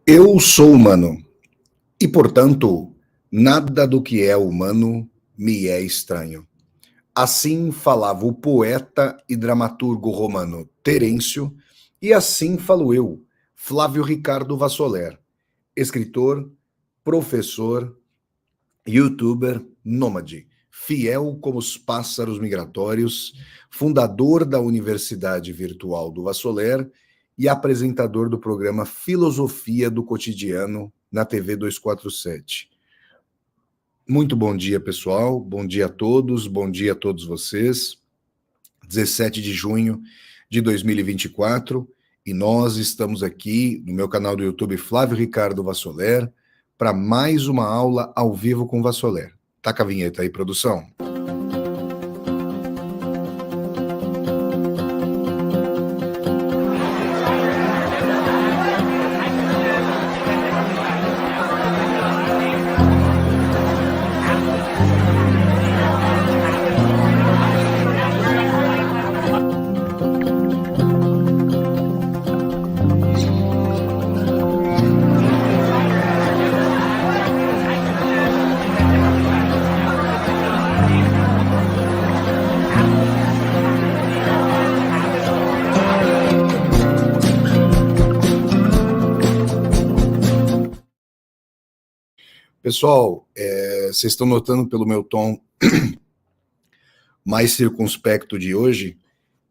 Eu sou humano e, portanto, nada do que é humano me é estranho. Assim falava o poeta e dramaturgo romano Terêncio, e assim falo eu, Flávio Ricardo Vassoler, escritor, professor, youtuber, nômade, fiel como os pássaros migratórios, fundador da Universidade Virtual do Vassoler e apresentador do programa Filosofia do Cotidiano na TV 247. Muito bom dia, pessoal. Bom dia a todos vocês. 17 de junho de 2024 e nós estamos aqui no meu canal do YouTube Flávio Ricardo Vassoler para mais uma aula ao vivo com Vassoler. Taca a vinheta aí, produção. Pessoal, vocês estão notando pelo meu tom mais circunspecto de hoje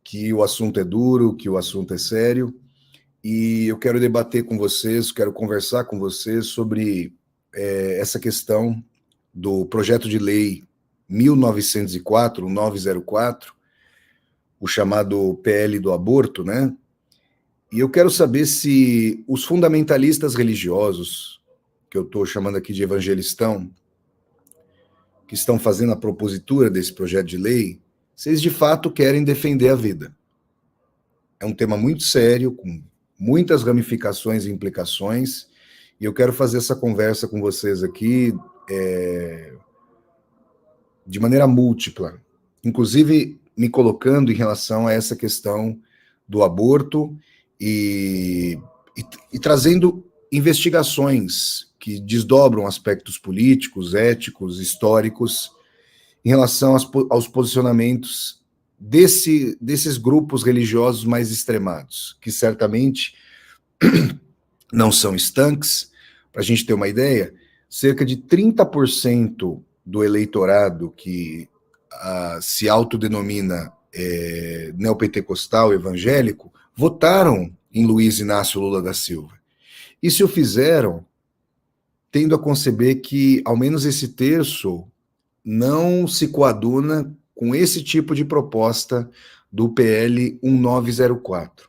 que o assunto é duro, que o assunto é sério, e eu quero debater com vocês, quero conversar com vocês sobre essa questão do projeto de lei 1904, 904, o chamado PL do aborto, né? E eu quero saber se os fundamentalistas religiosos, que eu estou chamando aqui de evangelistão, que estão fazendo a propositura desse projeto de lei, vocês de fato querem defender a vida. É um tema muito sério, com muitas ramificações e implicações, e eu quero fazer essa conversa com vocês aqui de maneira múltipla, inclusive me colocando em relação a essa questão do aborto e trazendo investigações que desdobram aspectos políticos, éticos, históricos, em relação aos posicionamentos desses grupos religiosos mais extremados, que certamente não são estanques. Para a gente ter uma ideia, cerca de 30% do eleitorado que se autodenomina neopentecostal evangélico votaram em Luiz Inácio Lula da Silva. E se o fizeram, tendo a conceber que ao menos esse terço não se coaduna com esse tipo de proposta do PL 1904.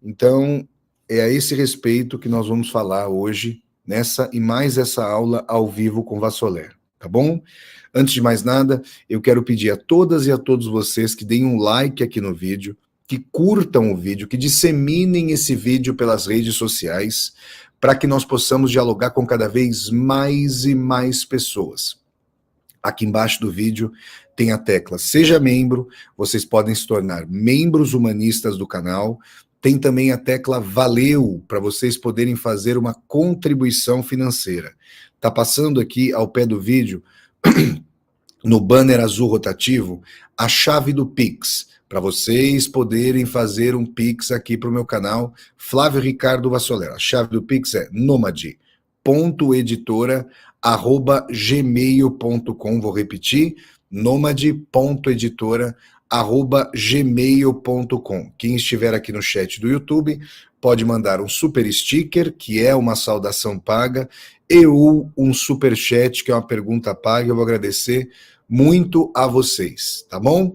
Então, é a esse respeito que nós vamos falar hoje, nessa e mais essa aula ao vivo com Vassoler, tá bom? Antes de mais nada, eu quero pedir a todas e a todos vocês que deem um like aqui no vídeo, que curtam o vídeo, que disseminem esse vídeo pelas redes sociais, para que nós possamos dialogar com cada vez mais e mais pessoas. Aqui embaixo do vídeo tem a tecla Seja Membro, vocês podem se tornar membros humanistas do canal. Tem também a tecla Valeu, para vocês poderem fazer uma contribuição financeira. Tá passando aqui ao pé do vídeo, no banner azul rotativo, a chave do Pix, para vocês poderem fazer um Pix aqui para o meu canal, Flávio Ricardo Vassoler. A chave do Pix é nomade.editora@gmail.com. Vou repetir, nomade.editora@gmail.com. Quem estiver aqui no chat do YouTube pode mandar um super sticker, que é uma saudação paga, e um super chat, que é uma pergunta paga. Eu vou agradecer muito a vocês, tá bom?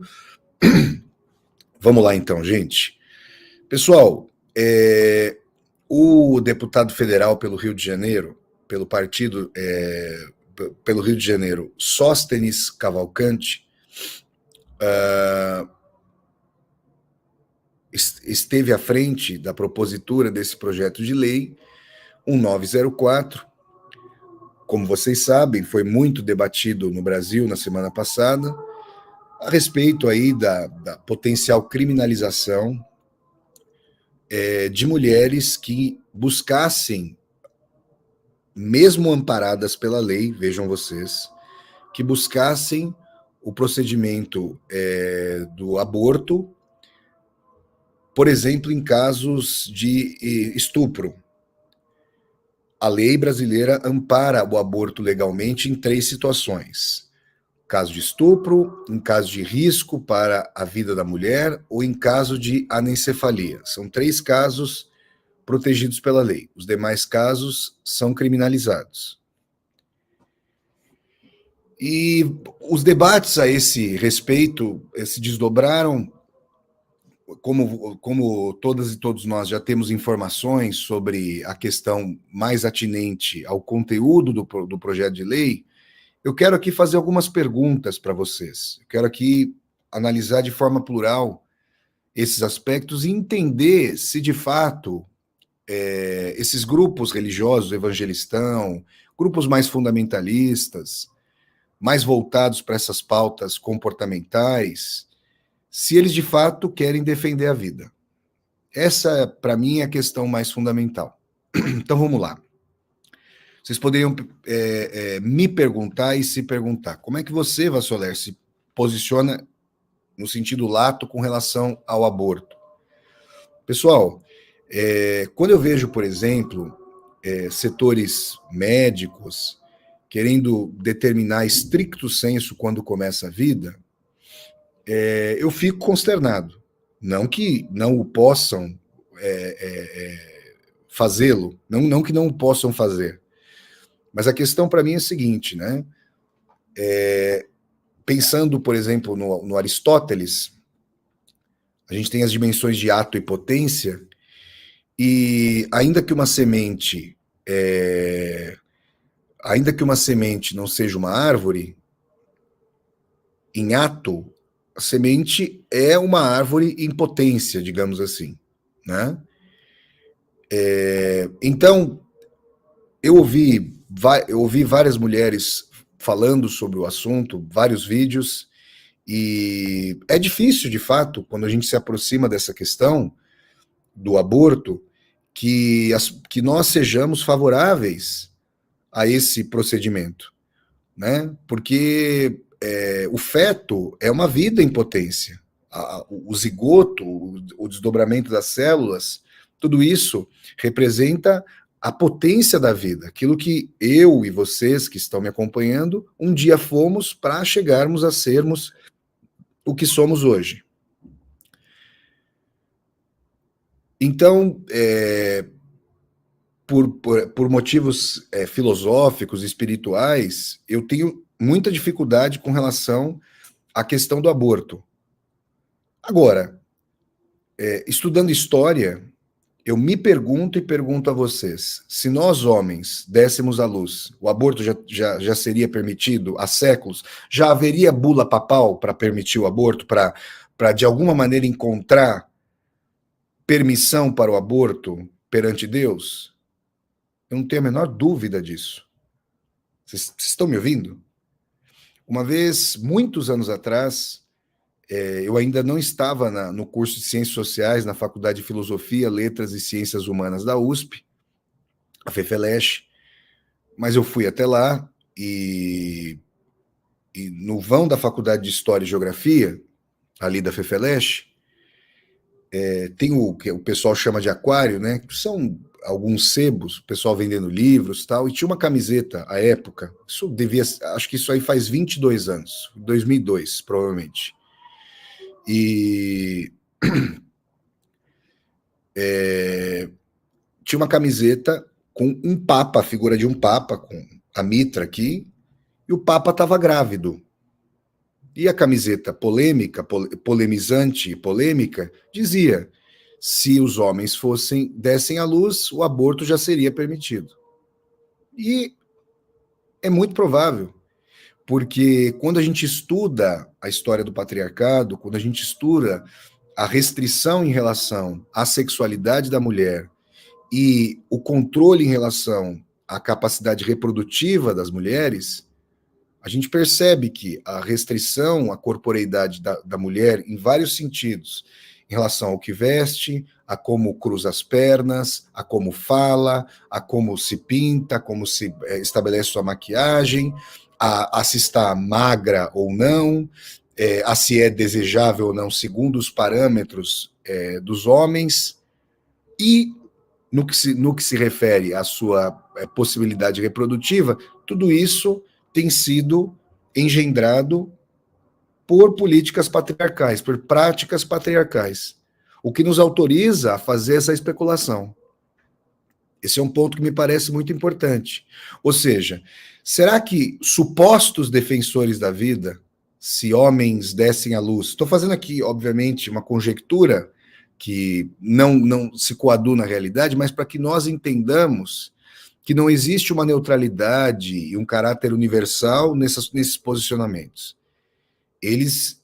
Vamos lá então, gente. Pessoal, o deputado federal pelo Rio de Janeiro, pelo partido, pelo Rio de Janeiro, Sóstenes Cavalcante, esteve à frente da propositura desse projeto de lei, 1904. Como vocês sabem, foi muito debatido no Brasil na semana passada, a respeito aí da potencial criminalização de mulheres que buscassem mesmo amparadas pela lei, vejam vocês, que buscassem o procedimento do aborto, por exemplo, em casos de estupro. A lei brasileira ampara o aborto legalmente em 3 situações: caso de estupro, em caso de risco para a vida da mulher ou em caso de anencefalia. São 3 casos protegidos pela lei. Os demais casos são criminalizados. E os debates a esse respeito se desdobraram, como todas e todos nós já temos informações sobre a questão mais atinente ao conteúdo do projeto de lei. Eu quero aqui fazer algumas perguntas para vocês. Eu quero aqui analisar de forma plural esses aspectos e entender se, de fato, esses grupos religiosos, evangelistão, grupos mais fundamentalistas, mais voltados para essas pautas comportamentais, se eles, de fato, querem defender a vida. Essa, para mim, é a questão mais fundamental. Então, vamos lá. Vocês poderiam me perguntar e se perguntar, como é que você, Vassoler, se posiciona no sentido lato com relação ao aborto? Pessoal, quando eu vejo, por exemplo, setores médicos querendo determinar stricto sensu quando começa a vida, eu fico consternado. Não que não o possam fazê-lo, não que não o possam fazer. Mas a questão para mim é a seguinte, né? Pensando, por exemplo, no Aristóteles, a gente tem as dimensões de ato e potência, e ainda que uma semente não seja uma árvore, em ato, a semente é uma árvore em potência, digamos assim, né? Então, eu ouvi várias mulheres falando sobre o assunto, vários vídeos, e é difícil, de fato, quando a gente se aproxima dessa questão do aborto, que nós sejamos favoráveis a esse procedimento, né? Porque o feto é uma vida em potência. O zigoto, o desdobramento das células, tudo isso representa a potência da vida, aquilo que eu e vocês que estão me acompanhando um dia fomos para chegarmos a sermos o que somos hoje. Então, por motivos filosóficos, espirituais, eu tenho muita dificuldade com relação à questão do aborto. Agora, estudando história, eu me pergunto e pergunto a vocês, se nós homens dessemos à luz, o aborto já seria permitido há séculos? Já haveria bula papal para permitir o aborto, para de alguma maneira encontrar permissão para o aborto perante Deus? Eu não tenho a menor dúvida disso. Vocês estão me ouvindo? Uma vez, muitos anos atrás, eu ainda não estava no curso de Ciências Sociais, na Faculdade de Filosofia, Letras e Ciências Humanas da USP, a FEFELESH, mas eu fui até lá e no vão da Faculdade de História e Geografia, ali da FEFELESH, tem o que o pessoal chama de aquário, né? Que são alguns sebos, o pessoal vendendo livros e tal, e tinha uma camiseta à época, acho que isso aí faz 22 anos, 2002, provavelmente. E tinha uma camiseta com um papa, a figura de um papa, com a mitra aqui, e o papa estava grávido. E a camiseta polêmica, polemizante e polêmica, dizia: se os homens dessem à luz, o aborto já seria permitido. E é muito provável, porque quando a gente estuda a história do patriarcado, quando a gente estuda a restrição em relação à sexualidade da mulher e o controle em relação à capacidade reprodutiva das mulheres, a gente percebe que a restrição à corporeidade da mulher, em vários sentidos, em em relação ao que veste, a como cruza as pernas, a como fala, a como se pinta, como se estabelece sua maquiagem, a se está magra ou não, a se é desejável ou não, segundo os parâmetros dos homens, e no que se refere à sua possibilidade reprodutiva, tudo isso tem sido engendrado por políticas patriarcais, por práticas patriarcais, o que nos autoriza a fazer essa especulação. Esse é um ponto que me parece muito importante. Ou seja, será que supostos defensores da vida, se homens dessem à luz, estou fazendo aqui, obviamente, uma conjectura que não se coaduna à realidade, mas para que nós entendamos que não existe uma neutralidade e um caráter universal nesses posicionamentos. Eles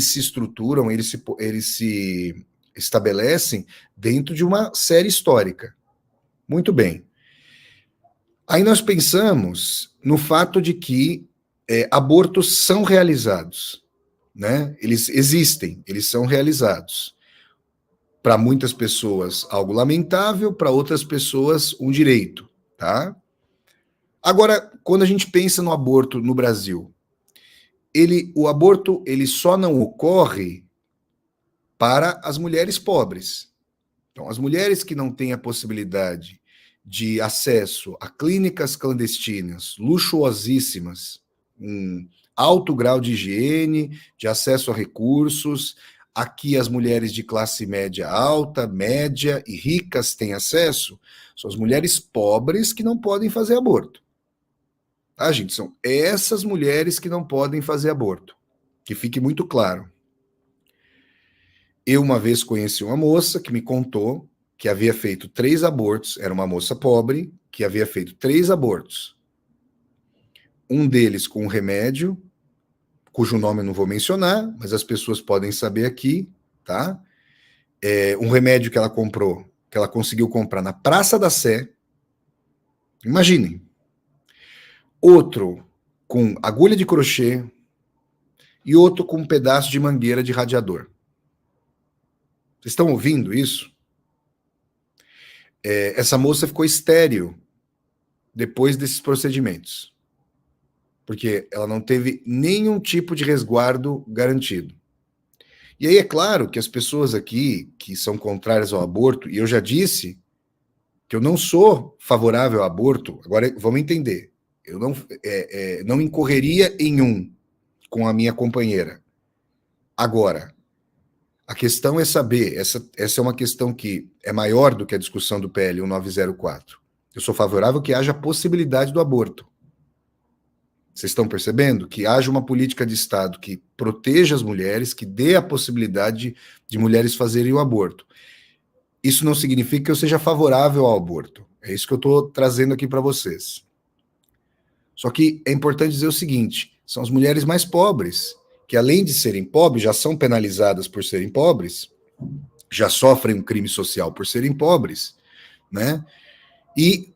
se estruturam, eles se estabelecem dentro de uma série histórica. Muito bem. Aí nós pensamos no fato de que abortos são realizados, né? Eles existem, eles são realizados. Para muitas pessoas, algo lamentável, para outras pessoas, um direito, tá? Agora, quando a gente pensa no aborto no Brasil, o aborto ele só não ocorre para as mulheres pobres. Então, as mulheres que não têm a possibilidade de acesso a clínicas clandestinas, luxuosíssimas, um alto grau de higiene, de acesso a recursos, aqui as mulheres de classe média alta, média e ricas têm acesso, são as mulheres pobres que não podem fazer aborto. Tá, gente? São essas mulheres que não podem fazer aborto. Que fique muito claro. Eu uma vez conheci uma moça que me contou que havia feito 3 abortos, era uma moça pobre, que havia feito 3 abortos. Um deles com um remédio, cujo nome eu não vou mencionar, mas as pessoas podem saber aqui, tá? Um remédio que ela comprou, que ela conseguiu comprar na Praça da Sé. Imaginem. Outro com agulha de crochê e outro com um pedaço de mangueira de radiador. Vocês estão ouvindo isso? Essa moça ficou estéril depois desses procedimentos, porque ela não teve nenhum tipo de resguardo garantido. E aí é claro que as pessoas aqui que são contrárias ao aborto, e eu já disse que eu não sou favorável ao aborto, agora vamos entender, eu não incorreria em com a minha companheira. Agora, a questão é saber, essa é uma questão que é maior do que a discussão do PL 1904. Eu sou favorável que haja possibilidade do aborto. Vocês estão percebendo? Que haja uma política de Estado que proteja as mulheres, que dê a possibilidade de mulheres fazerem o aborto. Isso não significa que eu seja favorável ao aborto. É isso que eu estou trazendo aqui para vocês. Só que é importante dizer o seguinte, são as mulheres mais pobres, que além de serem pobres, já são penalizadas por serem pobres, já sofrem um crime social por serem pobres, né? E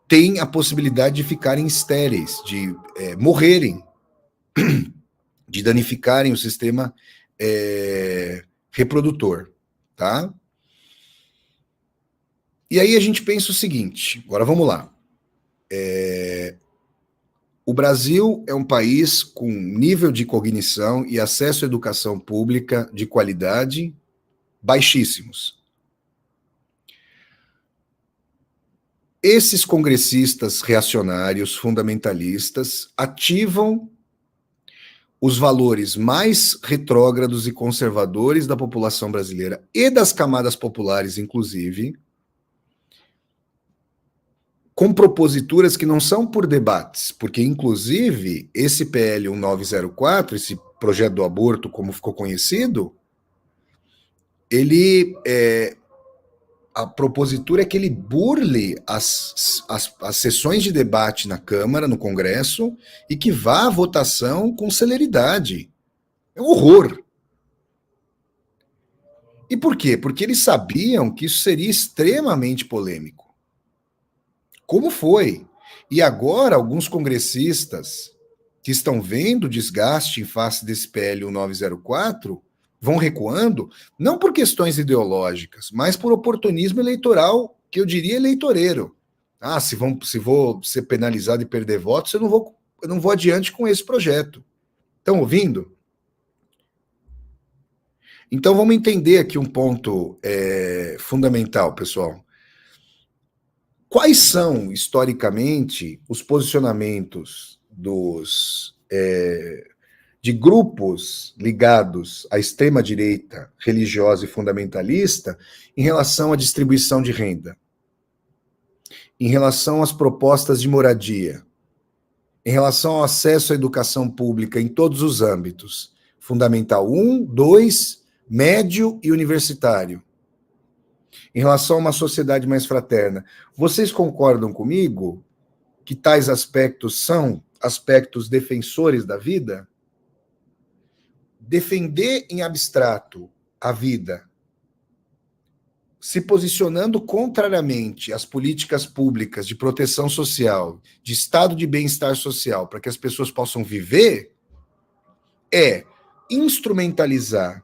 têm a possibilidade de ficarem estéreis, de morrerem, de danificarem o sistema reprodutor, tá? E aí a gente pensa o seguinte, agora vamos lá. O Brasil é um país com nível de cognição e acesso à educação pública de qualidade baixíssimos. Esses congressistas reacionários, fundamentalistas, ativam os valores mais retrógrados e conservadores da população brasileira e das camadas populares, inclusive, com proposituras que não são por debates, porque, inclusive, esse PL 1904, esse projeto do aborto, como ficou conhecido, a propositura é que ele burle as sessões de debate na Câmara, no Congresso, e que vá à votação com celeridade. É um horror. E por quê? Porque eles sabiam que isso seria extremamente polêmico. Como foi? E agora, alguns congressistas que estão vendo o desgaste em face desse PL 1904 vão recuando, não por questões ideológicas, mas por oportunismo eleitoral, que eu diria eleitoreiro. Ah, se vou ser penalizado e perder votos, eu não vou adiante com esse projeto. Estão ouvindo? Então vamos entender aqui um ponto fundamental, pessoal. Quais são, historicamente, os posicionamentos de grupos ligados à extrema-direita religiosa e fundamentalista em relação à distribuição de renda, em relação às propostas de moradia, em relação ao acesso à educação pública em todos os âmbitos, fundamental 1, 2, médio e universitário, em relação a uma sociedade mais fraterna. Vocês concordam comigo que tais aspectos são aspectos defensores da vida? Defender em abstrato a vida, se posicionando contrariamente às políticas públicas de proteção social, de estado de bem-estar social, para que as pessoas possam viver, é instrumentalizar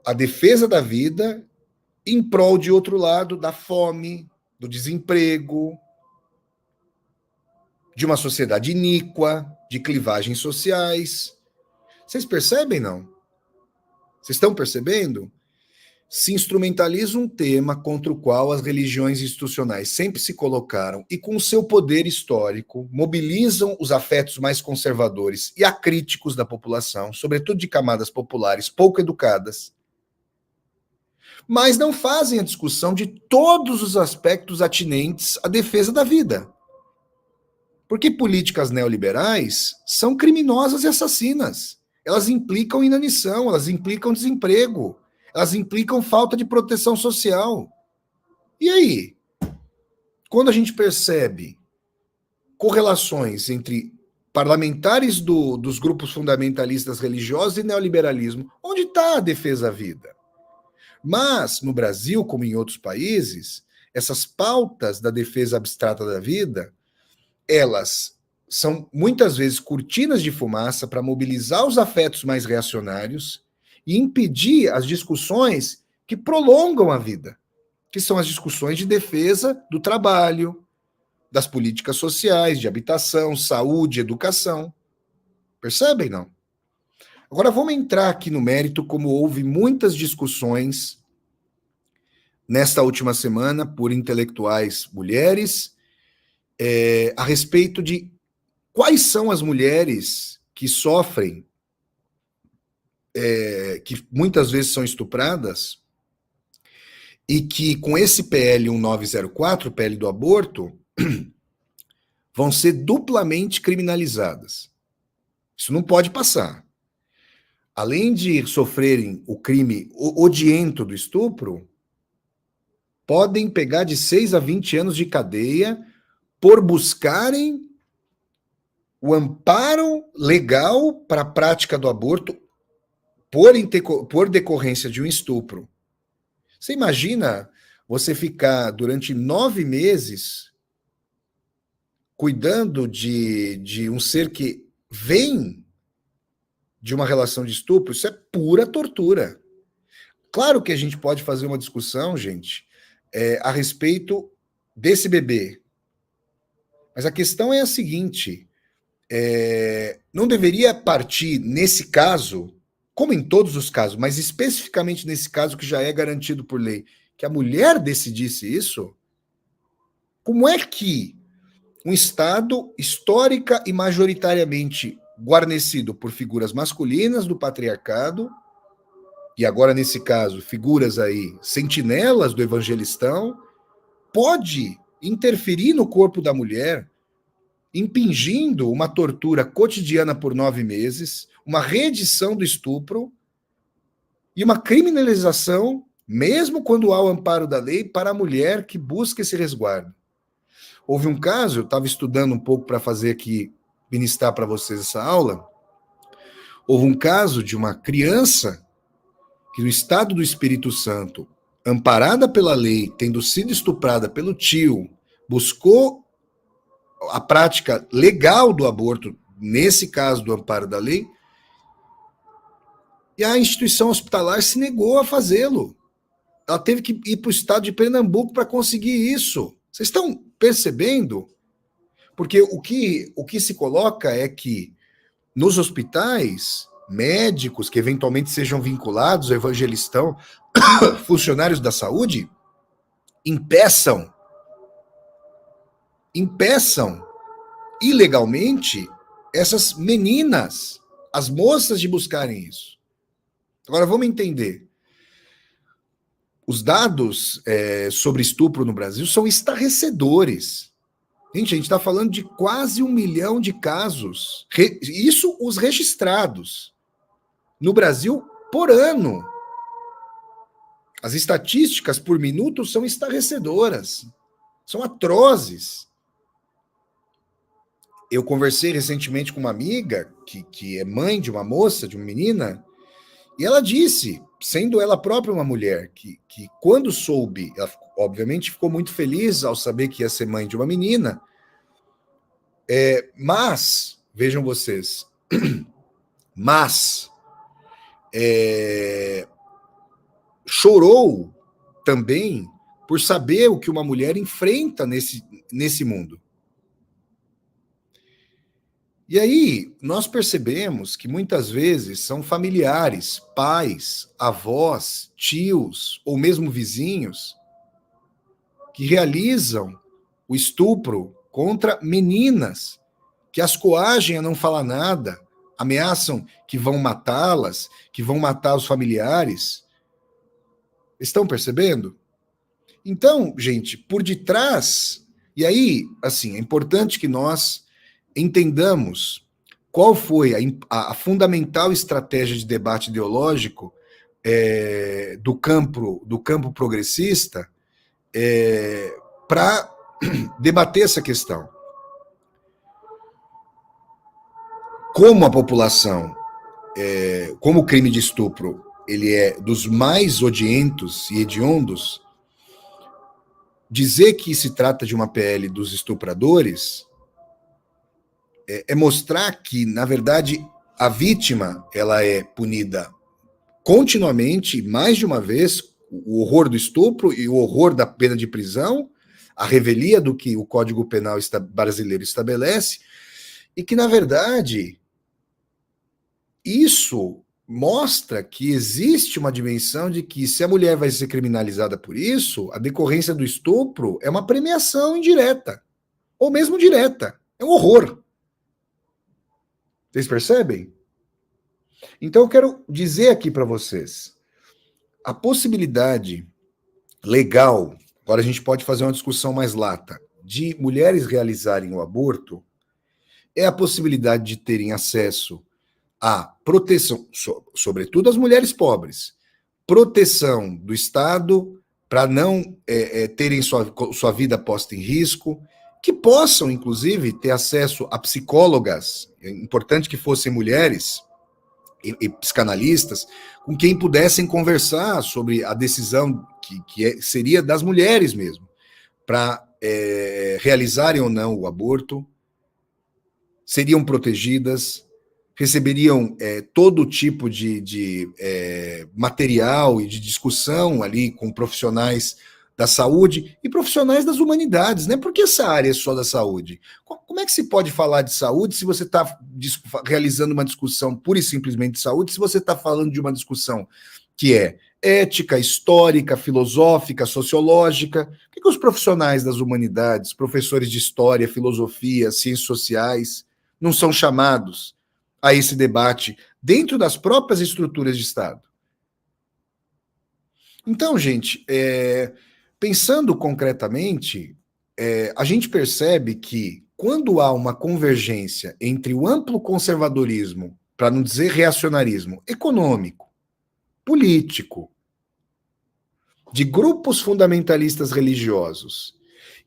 a defesa da vida em prol, de outro lado, da fome, do desemprego, de uma sociedade iníqua, de clivagens sociais. Vocês percebem, não? Vocês estão percebendo? Se instrumentaliza um tema contra o qual as religiões institucionais sempre se colocaram e, com o seu poder histórico, mobilizam os afetos mais conservadores e acríticos da população, sobretudo de camadas populares pouco educadas, mas não fazem a discussão de todos os aspectos atinentes à defesa da vida. Porque políticas neoliberais são criminosas e assassinas. Elas implicam inanição, elas implicam desemprego, elas implicam falta de proteção social. E aí? Quando a gente percebe correlações entre parlamentares dos grupos fundamentalistas religiosos e neoliberalismo, onde está a defesa à vida? Mas, no Brasil, como em outros países, essas pautas da defesa abstrata da vida, elas são muitas vezes cortinas de fumaça para mobilizar os afetos mais reacionários e impedir as discussões que prolongam a vida, que são as discussões de defesa do trabalho, das políticas sociais, de habitação, saúde, educação. Percebem, não? Agora vamos entrar aqui no mérito, como houve muitas discussões nesta última semana por intelectuais mulheres a respeito de quais são as mulheres que sofrem, que muitas vezes são estupradas, e que com esse PL 1904, PL do aborto, vão ser duplamente criminalizadas. Isso não pode passar. Além de sofrerem o crime odiento do estupro, podem pegar de 6 a 20 anos de cadeia por buscarem o amparo legal para a prática do aborto por decorrência de um estupro. Você imagina você ficar durante 9 meses cuidando de um ser que vem de uma relação de estupro? Isso é pura tortura. Claro que a gente pode fazer uma discussão, gente, a respeito desse bebê. Mas a questão é a seguinte, não deveria partir nesse caso, como em todos os casos, mas especificamente nesse caso que já é garantido por lei, que a mulher decidisse isso? Como é que um Estado histórica e majoritariamente guarnecido por figuras masculinas do patriarcado, e agora nesse caso figuras aí sentinelas do evangelistão, pode interferir no corpo da mulher, impingindo uma tortura cotidiana por 9 meses, uma reedição do estupro e uma criminalização, mesmo quando há o amparo da lei, para a mulher que busca esse resguardo. Houve um caso, eu estava estudando um pouco para fazer aqui, ministrar para vocês essa aula, houve um caso de uma criança que no estado do Espírito Santo, amparada pela lei, tendo sido estuprada pelo tio, buscou a prática legal do aborto, nesse caso do amparo da lei, E a instituição hospitalar se negou a fazê-lo. Ela teve que ir para o estado de Pernambuco para conseguir isso. Vocês estão percebendo? Porque o que se coloca é que nos hospitais, médicos que eventualmente sejam vinculados ao evangelistão, funcionários da saúde, impeçam ilegalmente essas meninas, as moças, de buscarem isso. Agora vamos entender. Os dados sobre estupro no Brasil são estarrecedores. Gente, a gente está falando de quase 1 milhão de casos. Isso os registrados no Brasil por ano. As estatísticas por minuto são estarrecedoras. São atrozes. Eu conversei recentemente com uma amiga que é mãe de uma moça, de uma menina, e ela disse, sendo ela própria uma mulher, que quando soube, ela obviamente ficou muito feliz ao saber que ia ser mãe de uma menina, mas, vejam vocês, chorou também por saber o que uma mulher enfrenta nesse mundo. E aí, nós percebemos que muitas vezes são familiares, pais, avós, tios ou mesmo vizinhos que realizam o estupro contra meninas, que as coagem a não falar nada, ameaçam que vão matá-las, que vão matar os familiares. Estão percebendo? Então, gente, por detrás... E aí, assim, é importante que nós entendamos qual foi a fundamental estratégia de debate ideológico do campo progressista para debater essa questão. Como a população, como o crime de estupro, ele é dos mais odientos e hediondos, dizer que se trata de uma PL dos estupradores é mostrar que, na verdade, a vítima ela é punida continuamente, mais de uma vez, o horror do estupro e o horror da pena de prisão, a revelia do que o Código Penal brasileiro estabelece, e que, na verdade, isso mostra que existe uma dimensão de que, se a mulher vai ser criminalizada por isso, a decorrência do estupro é uma premiação indireta, ou mesmo direta. É um horror. Vocês percebem? Então eu quero dizer aqui para vocês, a possibilidade legal, agora a gente pode fazer uma discussão mais lata, de mulheres realizarem o aborto, é a possibilidade de terem acesso à proteção, sobretudo as mulheres pobres, proteção do Estado para não terem sua vida posta em risco, que possam, inclusive, ter acesso a psicólogas, é importante que fossem mulheres e psicanalistas, com quem pudessem conversar sobre a decisão que seria das mulheres mesmo, para realizarem ou não o aborto, seriam protegidas, receberiam todo tipo de material e de discussão ali com profissionais da saúde e profissionais das humanidades, né? Por que essa área é só da saúde? Como é que se pode falar de saúde se você está realizando uma discussão pura e simplesmente de saúde, se você está falando de uma discussão que é ética, histórica, filosófica, sociológica? Por que os profissionais das humanidades, professores de história, filosofia, ciências sociais, não são chamados a esse debate dentro das próprias estruturas de Estado? Então, gente, pensando concretamente, a gente percebe que quando há uma convergência entre o amplo conservadorismo, para não dizer reacionarismo, econômico, político, de grupos fundamentalistas religiosos,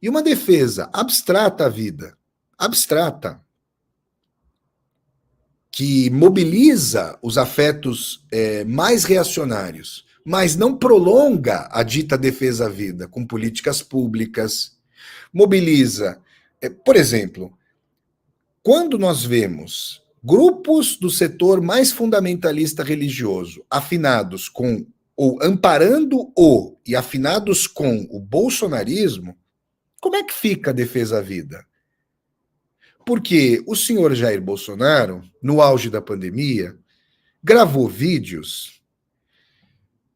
e uma defesa abstrata à vida, abstrata, que mobiliza os afetos mais reacionários, mas não prolonga a dita defesa à vida com políticas públicas, mobiliza, por exemplo, quando nós vemos Grupos do setor mais fundamentalista religioso, afinados com, ou amparando o, e afinados com o bolsonarismo, como é que fica a defesa à vida? Porque o senhor Jair Bolsonaro, no auge da pandemia, gravou vídeos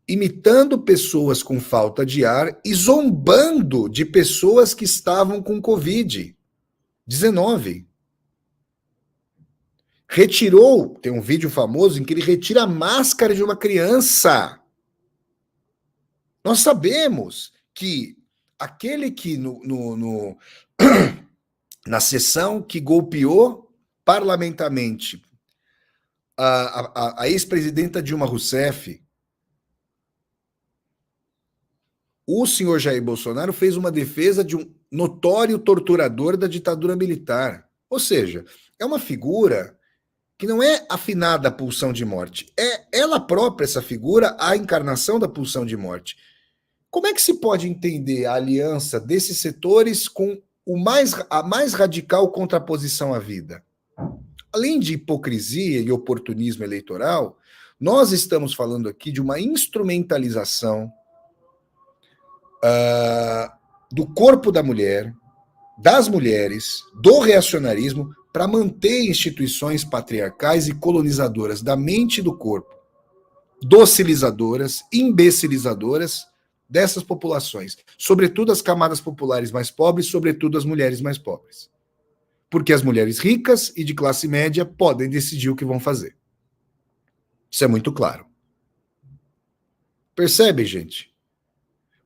imitando pessoas com falta de ar e zombando de pessoas que estavam com Covid-19. Retirou, tem um vídeo famoso em que ele retira a máscara de uma criança. Nós sabemos que aquele que na sessão que golpeou parlamentarmente a ex-presidenta Dilma Rousseff, o senhor Jair Bolsonaro fez uma defesa de um notório torturador da ditadura militar. Ou seja, é uma figura que não é afinada à pulsão de morte. É ela própria, essa figura, a encarnação da pulsão de morte. Como é que se pode entender a aliança desses setores com a mais radical contraposição à vida? Além de hipocrisia e oportunismo eleitoral, nós estamos falando aqui de uma instrumentalização do corpo da mulher, das mulheres, do reacionarismo, para manter instituições patriarcais e colonizadoras da mente e do corpo, docilizadoras, imbecilizadoras dessas populações, sobretudo as camadas populares mais pobres, sobretudo as mulheres mais pobres. Porque as mulheres ricas e de classe média podem decidir o que vão fazer. Isso é muito claro. Percebe, gente?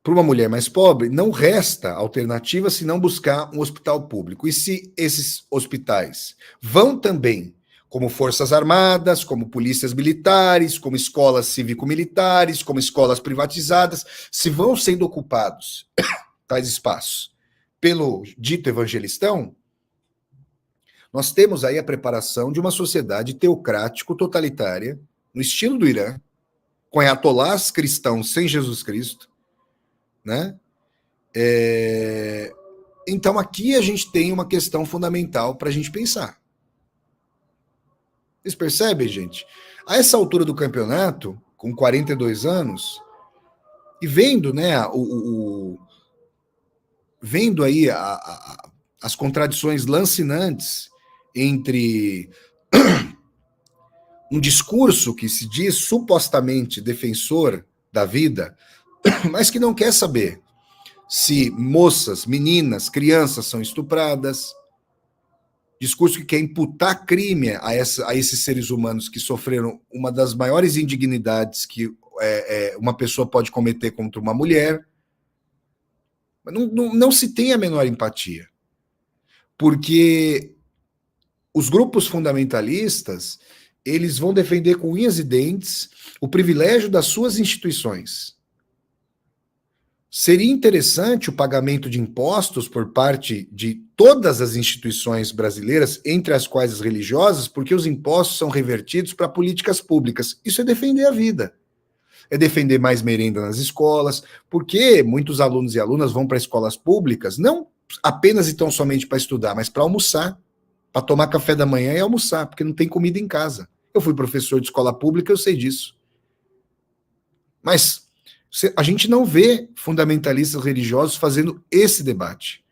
Para uma mulher mais pobre, não resta alternativa senão buscar um hospital público. E se esses hospitais vão também como forças armadas, como polícias militares, como escolas cívico-militares, como escolas privatizadas, se vão sendo ocupados tais espaços pelo dito evangelistão, nós temos aí a preparação de uma sociedade teocrático-totalitária, no estilo do Irã, com ayatolás cristãos sem Jesus Cristo, né? Então aqui a gente tem uma questão fundamental para a gente pensar. Vocês percebem, gente? A essa altura do campeonato, com 42 anos, e vendo, né, vendo aí as contradições lancinantes entre um discurso que se diz supostamente defensor da vida, mas que não quer saber se moças, meninas, crianças são estupradas, discurso que quer imputar crime a esses seres humanos que sofreram uma das maiores indignidades que uma pessoa pode cometer contra uma mulher. Mas não se tem a menor empatia, porque os grupos fundamentalistas, eles vão defender com unhas e dentes o privilégio das suas instituições. Seria interessante o pagamento de impostos por parte de todas as instituições brasileiras, entre as quais as religiosas, porque os impostos são revertidos para políticas públicas. Isso é defender a vida. É defender mais merenda nas escolas, porque muitos alunos e alunas vão para escolas públicas, não apenas e tão somente para estudar, mas para almoçar, para tomar café da manhã e almoçar, porque não tem comida em casa. Eu fui professor de escola pública, eu sei disso. Mas a gente não vê fundamentalistas religiosos fazendo esse debate.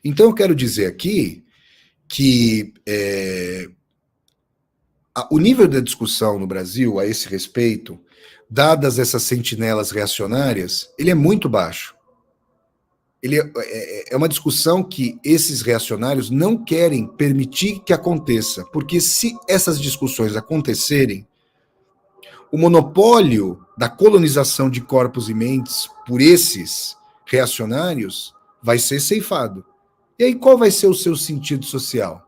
Então, eu quero dizer aqui que o nível da discussão no Brasil a esse respeito, dadas essas sentinelas reacionárias, ele é muito baixo. Ele é uma discussão que esses reacionários não querem permitir que aconteça, porque se essas discussões acontecerem, o monopólio da colonização de corpos e mentes por esses reacionários vai ser ceifado. E aí qual vai ser o seu sentido social?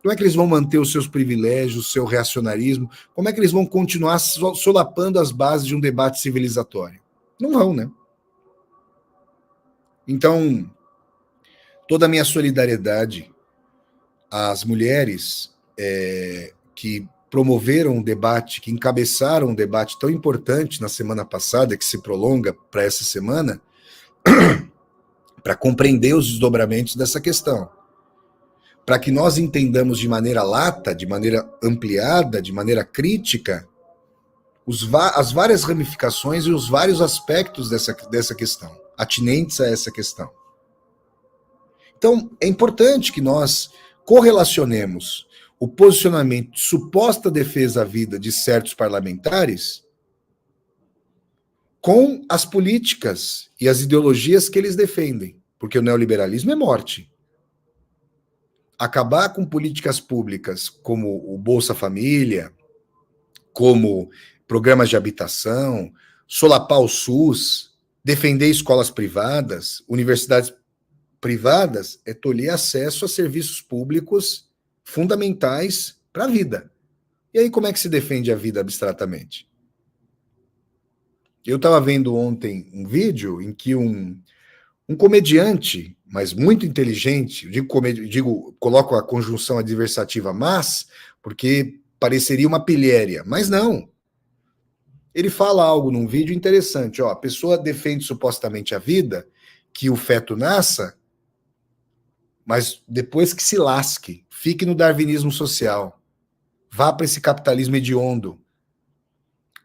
Como é que eles vão manter os seus privilégios, o seu reacionarismo? Como é que eles vão continuar solapando as bases de um debate civilizatório? Não vão, né? Então, toda a minha solidariedade às mulheres que promoveram um debate, que encabeçaram um debate tão importante na semana passada, que se prolonga para essa semana, para compreender os desdobramentos dessa questão. para que nós entendamos de maneira lata, de maneira ampliada, de maneira crítica, as várias ramificações e os vários aspectos dessa questão, atinentes a essa questão. Então, é importante que nós correlacionemos o posicionamento de suposta defesa à vida de certos parlamentares com as políticas e as ideologias que eles defendem, porque o neoliberalismo é morte. Acabar com políticas públicas como o Bolsa Família, como programas de habitação, solapar o SUS, defender escolas privadas, universidades privadas, é tolher acesso a serviços públicos fundamentais para a vida. E aí como é que se defende a vida abstratamente? Eu estava vendo ontem um vídeo em que um comediante, mas muito inteligente, coloco a conjunção adversativa mas, porque pareceria uma pilhéria, mas não. Ele fala algo num vídeo interessante, a pessoa defende supostamente a vida, que o feto nasça, mas depois que se lasque, fique no darwinismo social, vá para esse capitalismo hediondo,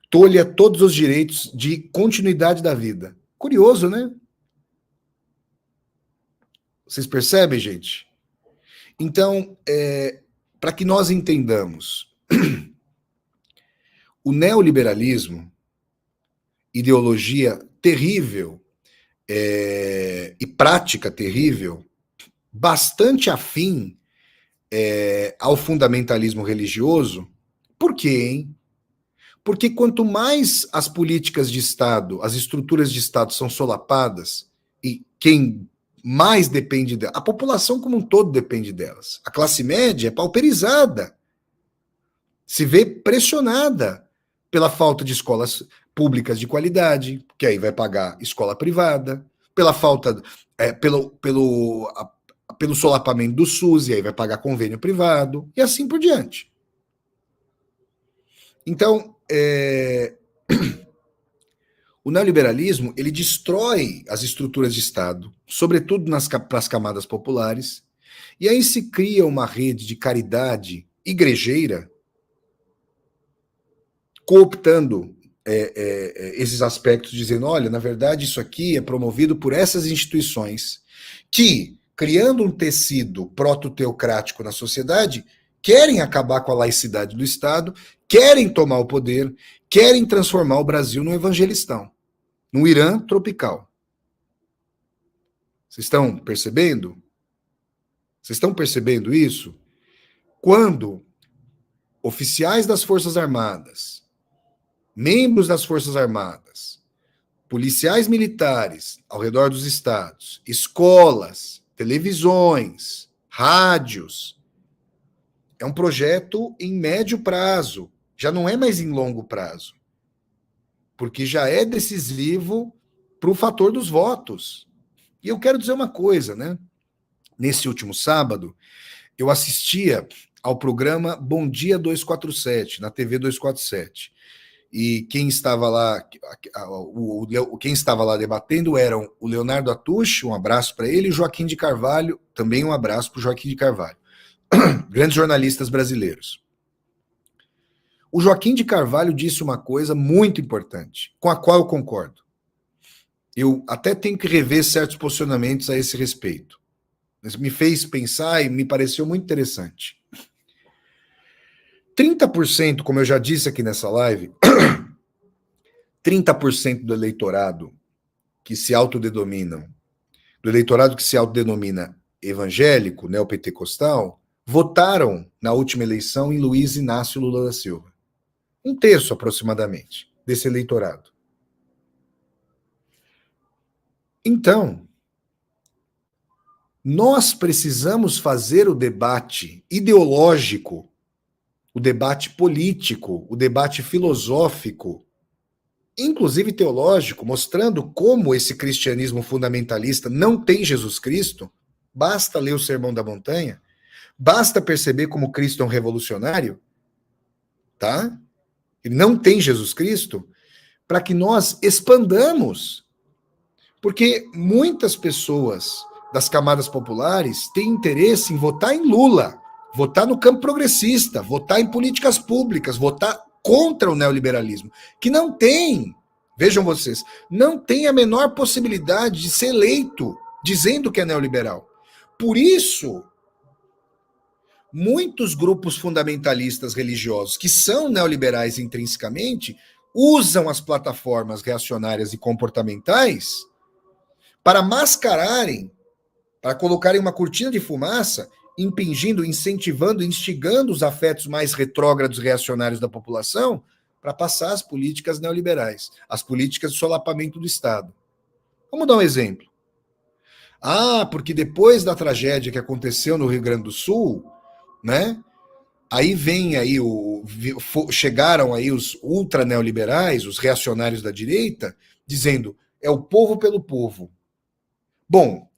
tolha todos os direitos de continuidade da vida. Curioso, né? Vocês percebem, gente? Então, para que nós entendamos, o neoliberalismo, ideologia terrível e prática terrível, bastante afim ao fundamentalismo religioso. Por quê, hein? Porque quanto mais as políticas de Estado, as estruturas de Estado são solapadas, e quem mais depende delas, a população como um todo depende delas. A classe média é pauperizada, se vê pressionada pela falta de escolas públicas de qualidade, que aí vai pagar escola privada, pela falta, pelo solapamento do SUS, e aí vai pagar convênio privado, e assim por diante. Então, o neoliberalismo, ele destrói as estruturas de Estado, sobretudo para as camadas populares, e aí se cria uma rede de caridade igrejeira, cooptando esses aspectos, dizendo, olha, na verdade isso aqui é promovido por essas instituições que, criando um tecido proto-teocrático na sociedade, querem acabar com a laicidade do Estado, querem tomar o poder, querem transformar o Brasil num evangelistão, num Irã tropical. Vocês estão percebendo? Vocês estão percebendo isso? Quando oficiais das Forças Armadas, membros das Forças Armadas, policiais militares ao redor dos estados, escolas, televisões, rádios, é um projeto em médio prazo, já não é mais em longo prazo, porque já é decisivo para o fator dos votos. E eu quero dizer uma coisa, né? Nesse último sábado, eu assistia ao programa Bom Dia 247, na TV 247. E quem estava lá, quem estava lá debatendo eram o Leonardo Atush, um abraço para ele, e o Joaquim de Carvalho, também um abraço para o Joaquim de Carvalho. Grandes jornalistas brasileiros. O Joaquim de Carvalho disse uma coisa muito importante, com a qual eu concordo. Eu até tenho que rever certos posicionamentos a esse respeito. Mas me fez pensar e me pareceu muito interessante. 30%, como eu já disse aqui nessa live, 30% do eleitorado que se autodenominam, do eleitorado que se autodenomina evangélico, neopentecostal, votaram na última eleição em Luiz Inácio Lula da Silva. 1/3 aproximadamente desse eleitorado. Então, nós precisamos fazer o debate ideológico, o debate político, o debate filosófico, inclusive teológico, mostrando como esse cristianismo fundamentalista não tem Jesus Cristo. Basta ler o Sermão da Montanha, basta perceber como Cristo é um revolucionário, tá? Ele não tem Jesus Cristo, para que nós expandamos. Porque muitas pessoas das camadas populares tem interesse em votar em Lula, votar no campo progressista, votar em políticas públicas, votar contra o neoliberalismo, que não tem, vejam vocês, não tem a menor possibilidade de ser eleito dizendo que é neoliberal. Por isso, muitos grupos fundamentalistas religiosos que são neoliberais intrinsecamente usam as plataformas reacionárias e comportamentais para mascararem, para colocarem uma cortina de fumaça, impingindo, incentivando, instigando os afetos mais retrógrados reacionários da população para passar as políticas neoliberais, as políticas de solapamento do Estado. Vamos dar um exemplo. Porque depois da tragédia que aconteceu no Rio Grande do Sul, né? Aí chegaram aí os ultra neoliberais, os reacionários da direita, dizendo é o povo pelo povo. Bom,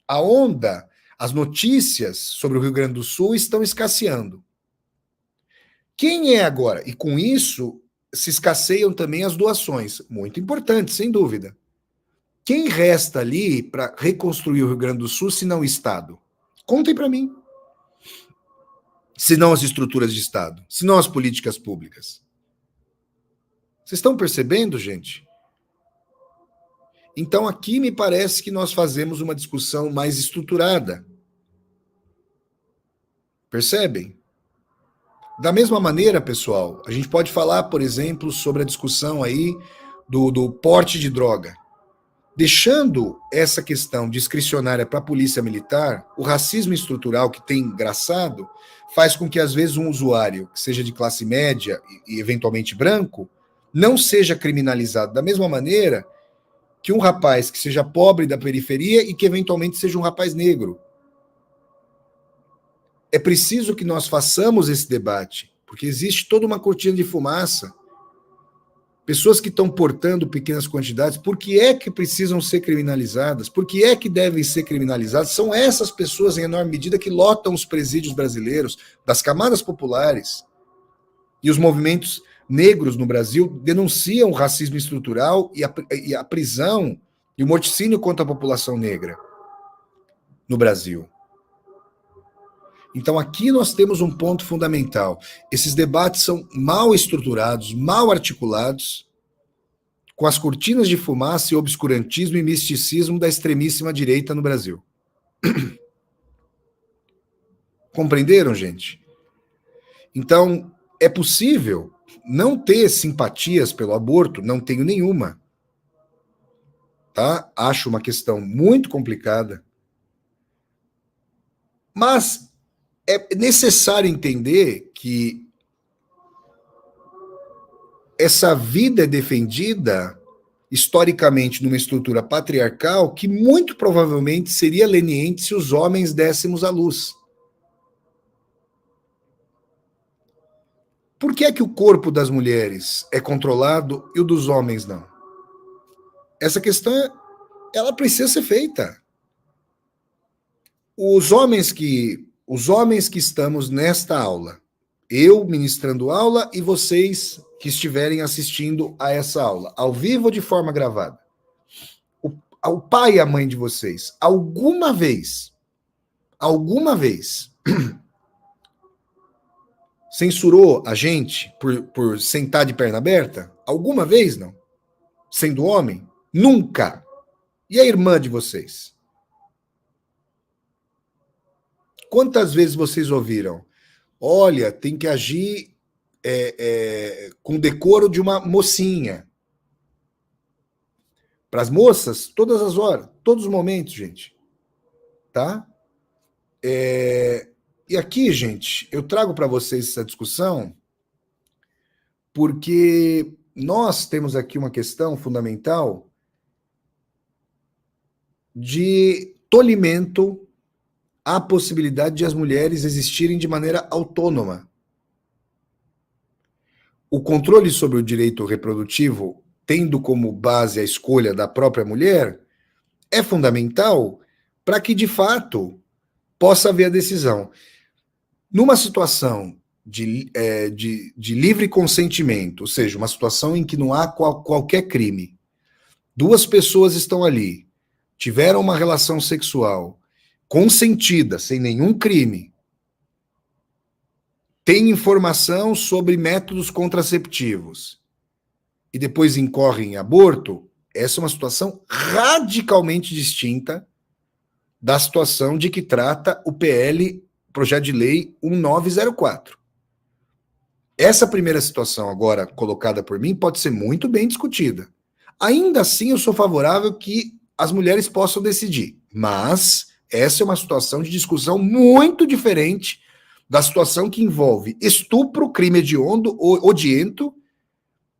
as notícias sobre o Rio Grande do Sul estão escasseando. Quem é agora? E com isso se escasseiam também as doações, muito importante, sem dúvida. Quem resta ali para reconstruir o Rio Grande do Sul, se não o Estado? Contem para mim. Se não as estruturas de Estado, se não as políticas públicas. Vocês estão percebendo, gente? Então aqui me parece que nós fazemos uma discussão mais estruturada. Percebem? Da mesma maneira, pessoal, a gente pode falar, por exemplo, sobre a discussão aí do porte de droga. Deixando essa questão discricionária para a polícia militar, o racismo estrutural que tem engraçado faz com que, às vezes, um usuário que seja de classe média e eventualmente branco não seja criminalizado da mesma maneira que um rapaz que seja pobre da periferia e que, eventualmente, seja um rapaz negro. É preciso que nós façamos esse debate, porque existe toda uma cortina de fumaça. Pessoas que estão portando pequenas quantidades, por que é que precisam ser criminalizadas? Por que é que devem ser criminalizadas? São essas pessoas, em enorme medida, que lotam os presídios brasileiros, das camadas populares. E os movimentos negros no Brasil denunciam o racismo estrutural e a prisão e o morticínio contra a população negra no Brasil. Então aqui nós temos um ponto fundamental. Esses debates são mal estruturados, mal articulados, com as cortinas de fumaça e obscurantismo e misticismo da extremíssima direita no Brasil. Compreenderam, gente? Então, é possível não ter simpatias pelo aborto, não tenho nenhuma. Tá? Acho uma questão muito complicada. Mas é necessário entender que essa vida é defendida historicamente numa estrutura patriarcal que muito provavelmente seria leniente se os homens dessemos à luz. Por que é que o corpo das mulheres é controlado e o dos homens não? Essa questão, ela precisa ser feita. Os homens que estamos nesta aula, eu ministrando aula e vocês que estiverem assistindo a essa aula, ao vivo ou de forma gravada, o pai e a mãe de vocês, alguma vez, censurou a gente por sentar de perna aberta? Alguma vez, não? Sendo homem? Nunca. E a irmã de vocês? Quantas vezes vocês ouviram? Olha, tem que agir com decoro de uma mocinha. Para as moças, todas as horas, todos os momentos, gente. Tá? E aqui, gente, eu trago para vocês essa discussão porque nós temos aqui uma questão fundamental de tolimento à possibilidade de as mulheres existirem de maneira autônoma. O controle sobre o direito reprodutivo, tendo como base a escolha da própria mulher, é fundamental para que, de fato, possa haver a decisão. Numa situação de livre consentimento, ou seja, uma situação em que não há qualquer crime, duas pessoas estão ali, tiveram uma relação sexual, consentida, sem nenhum crime, tem informação sobre métodos contraceptivos e depois incorre em aborto, essa é uma situação radicalmente distinta da situação de que trata o PL, Projeto de Lei 1904. Essa primeira situação agora colocada por mim pode ser muito bem discutida. Ainda assim, eu sou favorável que as mulheres possam decidir, mas essa é uma situação de discussão muito diferente da situação que envolve estupro, crime hediondo, odiento,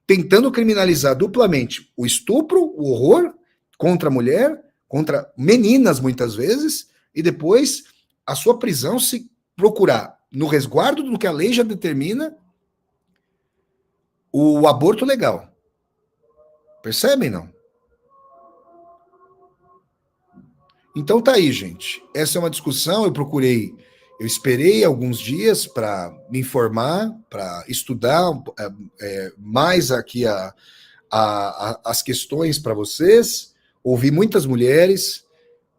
tentando criminalizar duplamente o estupro, o horror contra a mulher, contra meninas muitas vezes, e depois a sua prisão se procurar, no resguardo do que a lei já determina, o aborto legal. Percebem, não? Então tá aí, gente. Essa é uma discussão, eu esperei alguns dias para me informar, para estudar mais aqui as questões para vocês, ouvi muitas mulheres,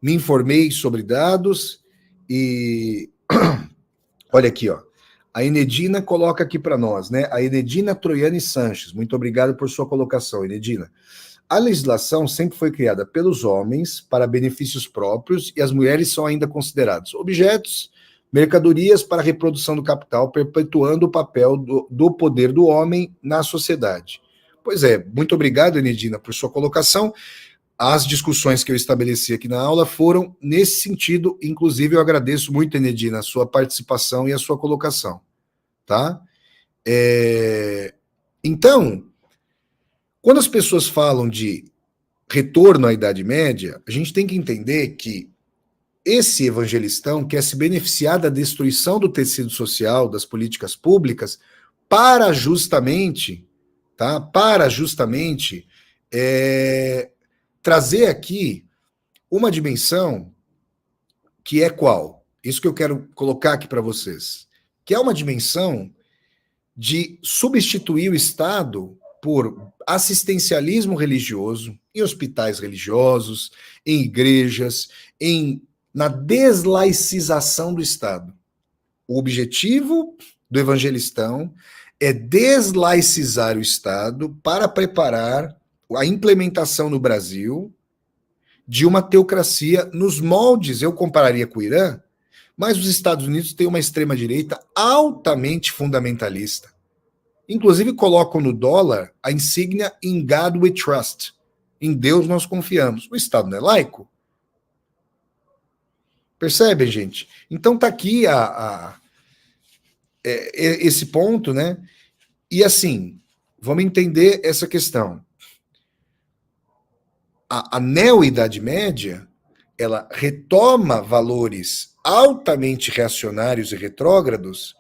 me informei sobre dados e olha aqui, ó. A Enedina coloca aqui para nós, né? A Enedina Troiani Sanches. Muito obrigado por sua colocação, Enedina. A legislação sempre foi criada pelos homens para benefícios próprios e as mulheres são ainda consideradas objetos, mercadorias para a reprodução do capital, perpetuando o papel do poder do homem na sociedade. Pois é, muito obrigado, Enedina, por sua colocação. As discussões que eu estabeleci aqui na aula foram nesse sentido, inclusive eu agradeço muito, Enedina, a sua participação e a sua colocação, tá? Então, quando as pessoas falam de retorno à Idade Média, a gente tem que entender que esse evangelistão quer se beneficiar da destruição do tecido social, das políticas públicas, para justamente, tá? Para justamente trazer aqui uma dimensão que é qual? Isso que eu quero colocar aqui para vocês. Que é uma dimensão de substituir o Estado por assistencialismo religioso, em hospitais religiosos, em igrejas, na deslaicização do Estado. O objetivo do evangelistão é deslaicizar o Estado para preparar a implementação no Brasil de uma teocracia nos moldes, eu compararia com o Irã, mas os Estados Unidos têm uma extrema-direita altamente fundamentalista. Inclusive colocam no dólar a insígnia In God We Trust. Em Deus nós confiamos. O Estado não é laico? Percebem, gente? Então tá aqui esse ponto, né? E assim, vamos entender essa questão. A neo-idade média, ela retoma valores altamente reacionários e retrógrados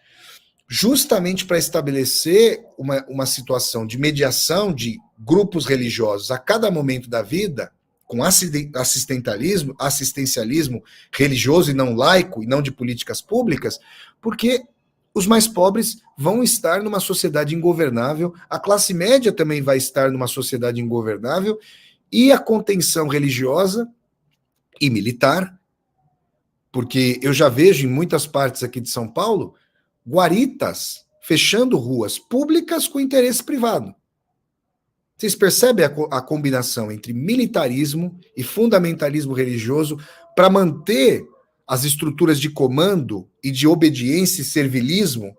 justamente para estabelecer uma situação de mediação de grupos religiosos a cada momento da vida, com assistencialismo religioso e não laico, e não de políticas públicas, porque os mais pobres vão estar numa sociedade ingovernável, a classe média também vai estar numa sociedade ingovernável, e a contenção religiosa e militar, porque eu já vejo em muitas partes aqui de São Paulo, guaritas fechando ruas públicas com interesse privado. Vocês percebem a combinação entre militarismo e fundamentalismo religioso para manter as estruturas de comando e de obediência e servilismo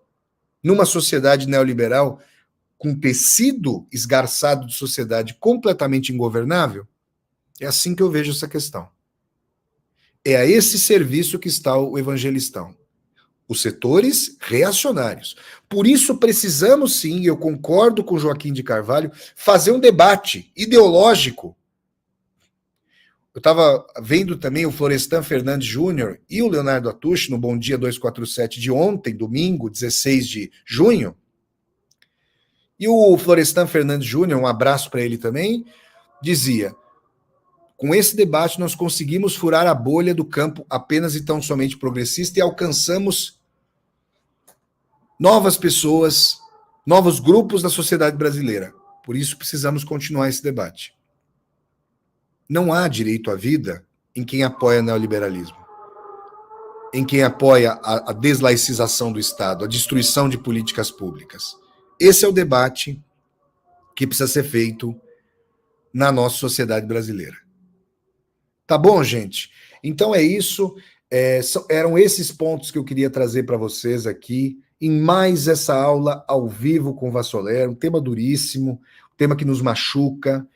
numa sociedade neoliberal com tecido esgarçado de sociedade completamente ingovernável? É assim que eu vejo essa questão. É a esse serviço que está o evangelistão. Os setores reacionários. Por isso precisamos sim, eu concordo com Joaquim de Carvalho, fazer um debate ideológico. Eu estava vendo também o Florestan Fernandes Júnior e o Leonardo Atush no Bom Dia 247 de ontem, domingo, 16 de junho. E o Florestan Fernandes Júnior, um abraço para ele também, dizia: com esse debate nós conseguimos furar a bolha do campo apenas e tão somente progressista e alcançamos novas pessoas, novos grupos da sociedade brasileira. Por isso precisamos continuar esse debate. Não há direito à vida em quem apoia o neoliberalismo. em quem apoia a deslaicização do Estado, a destruição de políticas públicas. Esse é o debate que precisa ser feito na nossa sociedade brasileira. Tá bom, gente? Então é isso. Eram esses pontos que eu queria trazer para vocês aqui, em mais essa aula ao vivo com o Vassoler, um tema duríssimo, um tema que nos machuca.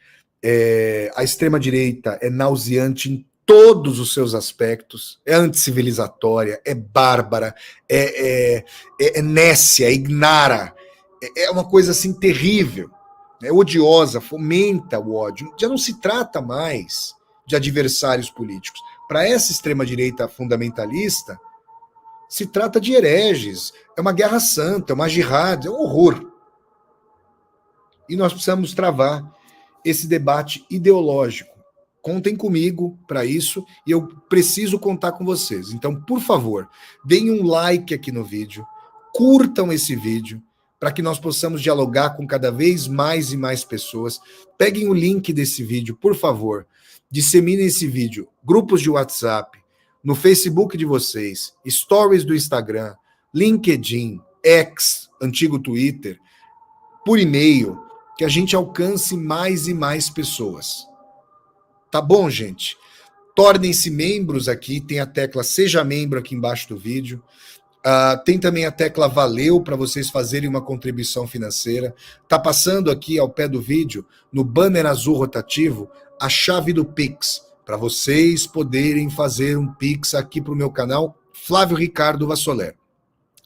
A extrema-direita é nauseante em todos os seus aspectos, é anticivilizatória, é bárbara, é nécia, é ignara, é uma coisa assim terrível, é odiosa, fomenta o ódio. Já não se trata mais de adversários políticos. Para essa extrema-direita fundamentalista, se trata de hereges, é uma guerra santa, é uma jihad, é um horror. E nós precisamos travar esse debate ideológico. Contem comigo para isso e eu preciso contar com vocês. Então, por favor, deem um like aqui no vídeo, curtam esse vídeo, para que nós possamos dialogar com cada vez mais e mais pessoas. Peguem o link desse vídeo, por favor, disseminem esse vídeo, grupos de WhatsApp, no Facebook de vocês, stories do Instagram, LinkedIn, X, antigo Twitter, por e-mail, que a gente alcance mais e mais pessoas. Tá bom, gente? Tornem-se membros aqui, tem a tecla Seja Membro aqui embaixo do vídeo. Tem também a tecla Valeu para vocês fazerem uma contribuição financeira. Tá passando aqui ao pé do vídeo, no banner azul rotativo, a chave do Pix, para vocês poderem fazer um Pix aqui para o meu canal, Flávio Ricardo Vassoler.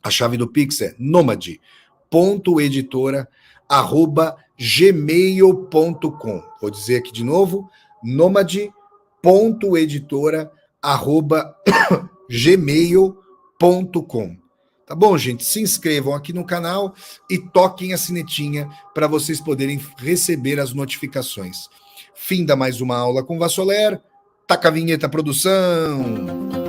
A chave do Pix é nomade.editora@gmail.com. Vou dizer aqui de novo, nomade.editora@gmail.com. Tá bom, gente? Se inscrevam aqui no canal e toquem a sinetinha para vocês poderem receber as notificações. Finda mais uma aula com Vassoler. Taca a vinheta, produção!